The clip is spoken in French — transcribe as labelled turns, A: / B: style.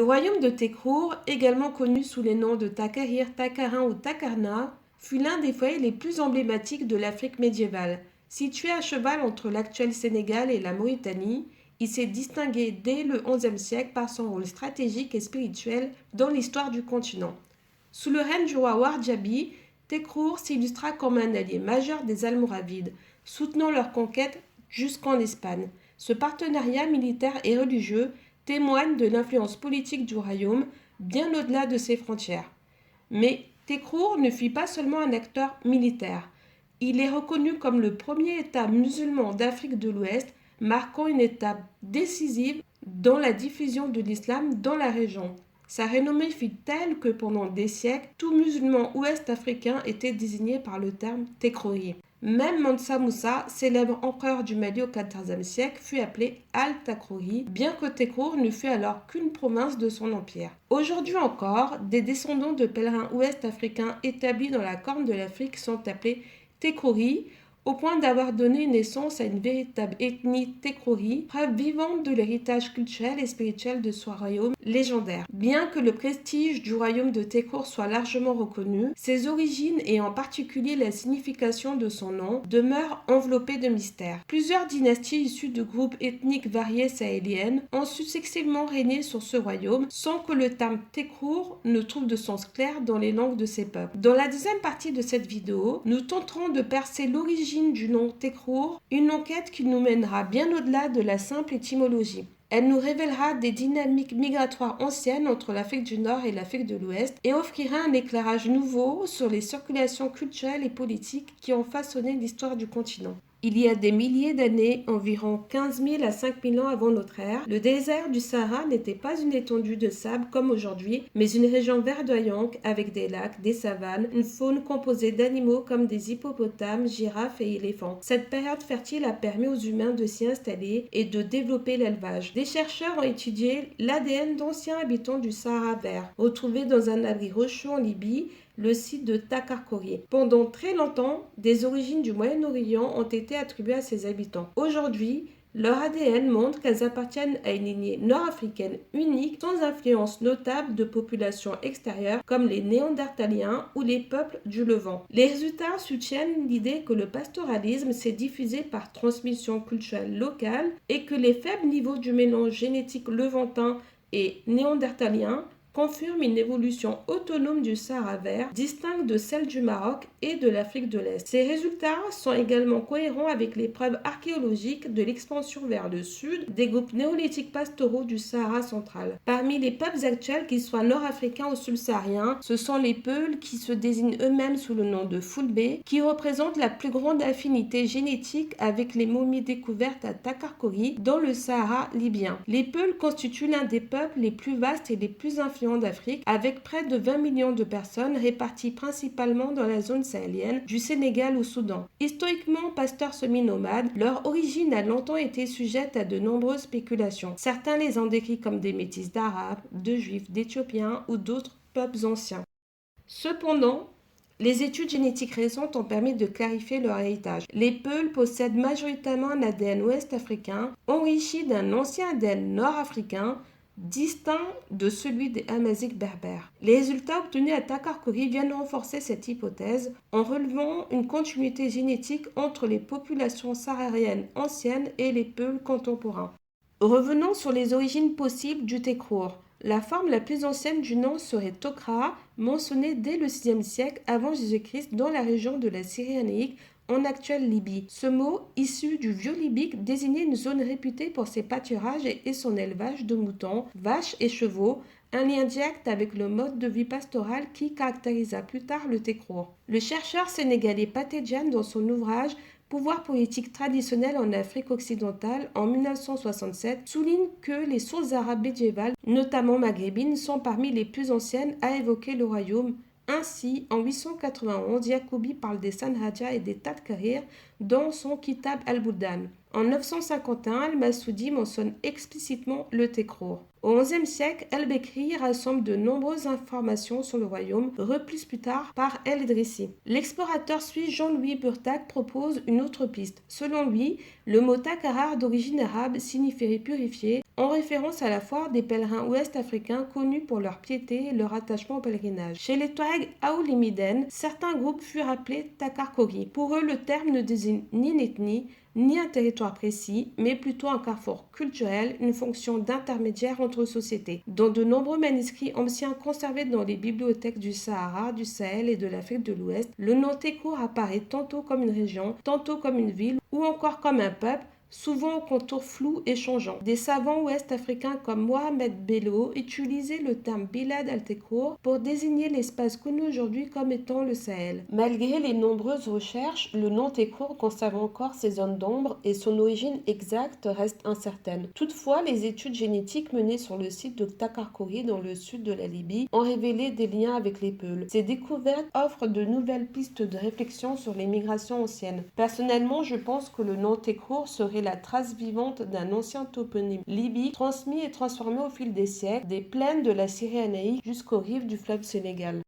A: royaume de Tekrour, également connu sous les noms de Takahir, Takarin ou Takarna, fut l'un des foyers les plus emblématiques de l'Afrique médiévale. Situé à cheval entre l'actuel Sénégal et la Mauritanie, il s'est distingué dès le XIe siècle par son rôle stratégique et spirituel dans l'histoire du continent. Sous le règne du roi Wardjabi, Tekrour s'illustra comme un allié majeur des Almoravides, soutenant leur conquête jusqu'en Espagne. Ce partenariat militaire et religieux témoigne de l'influence politique du royaume bien au-delà de ses frontières. Mais Tekrour ne fut pas seulement un acteur militaire. Il est reconnu comme le premier État musulman d'Afrique de l'Ouest, marquant une étape décisive dans la diffusion de l'islam dans la région. Sa renommée fut telle que pendant des siècles, tout musulman ouest-africain était désigné par le terme Tekrouri. Même Mansa Moussa, célèbre empereur du Mali au XIVe siècle, fut appelé Al-Takrouri, bien que Tekrour ne fût alors qu'une province de son empire. Aujourd'hui encore, des descendants de pèlerins ouest-africains établis dans la Corne de l'Afrique sont appelés Tekrouri, au point d'avoir donné naissance à une véritable ethnie Tekrouri, preuve vivante de l'héritage culturel et spirituel de ce royaume légendaire. Bien que le prestige du royaume de Tekrour soit largement reconnu, ses origines et en particulier la signification de son nom demeurent enveloppées de mystères. Plusieurs dynasties issues de groupes ethniques variés sahéliennes ont successivement régné sur ce royaume sans que le terme Tekrour ne trouve de sens clair dans les langues de ces peuples. Dans la deuxième partie de cette vidéo, nous tenterons de percer l'origine du nom Tekrour, une enquête qui nous mènera bien au-delà de la simple étymologie. Elle nous révélera des dynamiques migratoires anciennes entre l'Afrique du Nord et l'Afrique de l'Ouest et offrira un éclairage nouveau sur les circulations culturelles et politiques qui ont façonné l'histoire du continent. Il y a des milliers d'années, environ 15 000 à 5 000 ans avant notre ère, le désert du Sahara n'était pas une étendue de sable comme aujourd'hui, mais une région verdoyante avec des lacs, des savanes, une faune composée d'animaux comme des hippopotames, girafes et éléphants. Cette période fertile a permis aux humains de s'y installer et de développer l'élevage. Des chercheurs ont étudié l'ADN d'anciens habitants du Sahara vert, retrouvés dans un abri rocheux en Libye, le site de Takarkory. Pendant très longtemps, des origines du Moyen-Orient ont été attribuées à ces habitants. Aujourd'hui, leur ADN montre qu'elles appartiennent à une lignée nord-africaine unique, sans influence notable de populations extérieures comme les Néandertaliens ou les peuples du Levant. Les résultats soutiennent l'idée que le pastoralisme s'est diffusé par transmission culturelle locale et que les faibles niveaux du mélange génétique levantin et néandertalien confirme une évolution autonome du Sahara vert, distincte de celle du Maroc et de l'Afrique de l'Est. Ces résultats sont également cohérents avec les preuves archéologiques de l'expansion vers le sud des groupes néolithiques pastoraux du Sahara central. Parmi les peuples actuels, qu'ils soient nord-africains ou subsahariens, ce sont les Peuls qui se désignent eux-mêmes sous le nom de Fulbe, qui représentent la plus grande affinité génétique avec les momies découvertes à Takarkory dans le Sahara libyen. Les Peuls constituent l'un des peuples les plus vastes et les plus influents d'Afrique, avec près de 20 millions de personnes réparties principalement dans la zone sahélienne, du Sénégal au Soudan. Historiquement pasteurs semi-nomades, leur origine a longtemps été sujette à de nombreuses spéculations. Certains les ont décrits comme des métis d'Arabes, de Juifs, d'Éthiopiens ou d'autres peuples anciens. Cependant, les études génétiques récentes ont permis de clarifier leur héritage. Les Peuls possèdent majoritairement un ADN ouest-africain, enrichi d'un ancien ADN nord-africain, distinct de celui des Amaziques berbères. Les résultats obtenus à Takarkory viennent renforcer cette hypothèse en relevant une continuité génétique entre les populations sahariennes anciennes et les Peuls contemporains. Revenons sur les origines possibles du Tekrour. La forme la plus ancienne du nom serait Tokra, mentionnée dès le VIe siècle avant Jésus-Christ dans la région de la Syrie anéique, en actuelle Libye. Ce mot, issu du vieux libyque, désignait une zone réputée pour ses pâturages et son élevage de moutons, vaches et chevaux, un lien direct avec le mode de vie pastoral qui caractérisa plus tard le Tekrour. Le chercheur sénégalais Pathé Diagne, dans son ouvrage Pouvoir politique traditionnel en Afrique occidentale en 1967, souligne que les sources arabes médiévales, notamment maghrébines, sont parmi les plus anciennes à évoquer le royaume. Ainsi, en 891, Yacoubi parle des Sanhaja et des Tadkarir dans son Kitab al-Buldan. En 951, al-Masoudi mentionne explicitement le Tekrour. Au XIe siècle, El-Bekri rassemble de nombreuses informations sur le royaume, reprises plus tard par El-Idrissi. L'explorateur suisse Jean-Louis Burtak propose une autre piste. Selon lui, le mot Takharar d'origine arabe signifierait purifier, en référence à la foire des pèlerins ouest-africains connus pour leur piété et leur attachement au pèlerinage. Chez les Touaregs Aoulimiden, certains groupes furent appelés Takarkori. Pour eux, le terme ne désigne ni une ethnie, ni un territoire précis, mais plutôt un carrefour culturel, une fonction d'intermédiaire entre sociétés. Dans de nombreux manuscrits anciens conservés dans les bibliothèques du Sahara, du Sahel et de l'Afrique de l'Ouest, le nom Tekour apparaît tantôt comme une région, tantôt comme une ville ou encore comme un peuple, souvent aux contours flous et changeants. Des savants ouest-africains comme Mohamed Bello utilisaient le terme Bilad al-Tekour pour désigner l'espace connu aujourd'hui comme étant le Sahel. Malgré les nombreuses recherches, le nom Tekour conserve encore ses zones d'ombre et son origine exacte reste incertaine. Toutefois, les études génétiques menées sur le site de Takarkori dans le sud de la Libye ont révélé des liens avec les Peuls. Ces découvertes offrent de nouvelles pistes de réflexion sur les migrations anciennes. Personnellement, je pense que le nom Tekour serait la trace vivante d'un ancien toponyme libyque transmis et transformé au fil des siècles, des plaines de la Syrie anaïque jusqu'aux rives du fleuve Sénégal.